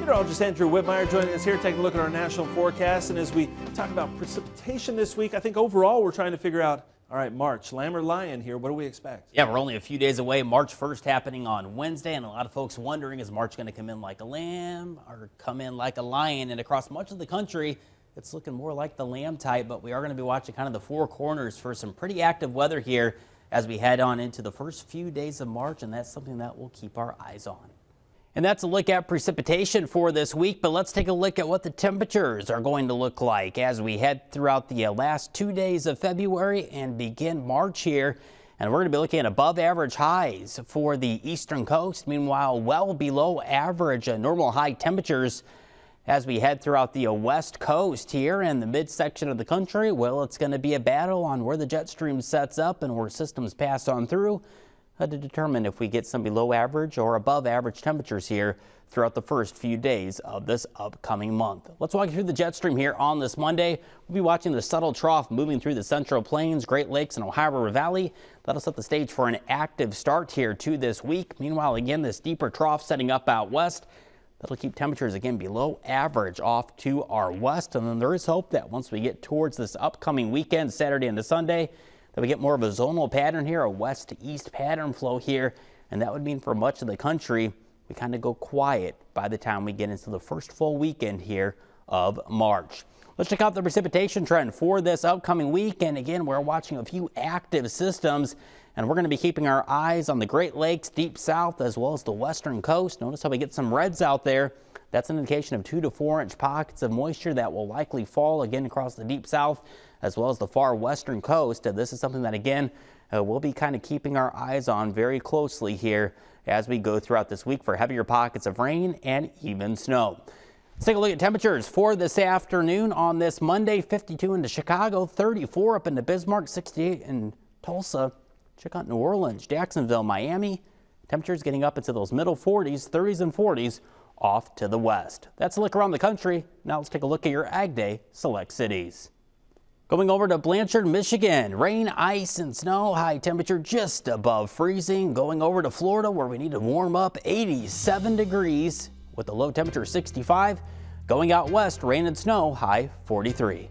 Meteorologist Andrew Whitmire joining us here, taking a look at our national forecast. And as we talk about precipitation this week, I think overall we're trying to figure out, all right, March, lamb or lion here, what do we expect? Yeah, we're only a few days away. March 1st happening on Wednesday, and a lot of folks wondering, is March going to come in like a lamb or come in like a lion? And across much of the country, it's looking more like the lamb type, but we are going to be watching kind of the four corners for some pretty active weather here as we head on into the first few days of March, and that's something that we'll keep our eyes on. And that's a look at precipitation for this week, but let's take a look at what the temperatures are going to look like as we head throughout the last 2 days of February and begin March here. And we're going to be looking at above average highs for the eastern coast. Meanwhile, well below average normal high temperatures as we head throughout the west coast here in the midsection of the country. Well, it's going to be a battle on where the jet stream sets up and where systems pass on through to determine if we get some below average or above average temperatures here throughout the first few days of this upcoming month. Let's walk you through the jet stream here on this Monday. We'll be watching the subtle trough moving through the Central Plains, Great Lakes, and Ohio River Valley. That'll set the stage for an active start here to this week. Meanwhile, again, this deeper trough setting up out west. That'll keep temperatures again below average off to our west. And then there is hope that once we get towards this upcoming weekend, Saturday into Sunday, that we get more of a zonal pattern here, a west to east pattern flow here. And that would mean for much of the country, we kind of go quiet by the time we get into the first full weekend here of March. Let's check out the precipitation trend for this upcoming week. And again, we're watching a few active systems, and we're going to be keeping our eyes on the Great Lakes, deep south, as well as the western coast. Notice how we get some reds out there. That's an indication of 2 to 4 inch pockets of moisture that will likely fall again across the deep south as well as the far western coast. This is something that, again, we'll be kind of keeping our eyes on very closely here as we go throughout this week for heavier pockets of rain and even snow. Let's take a look at temperatures for this afternoon on this Monday. 52 into Chicago, 34 up into Bismarck, 68 in Tulsa. Check out New Orleans, Jacksonville, Miami. Temperatures getting up into those middle 40s, 30s and 40s off to the west. That's a look around the country. Now let's take a look at your Ag Day select cities. Going over to Blanchard, Michigan, rain, ice, and snow, high temperature just above freezing. Going over to Florida, where we need to warm up, 87 degrees with a low temperature 65. Going out west, rain and snow, high 43.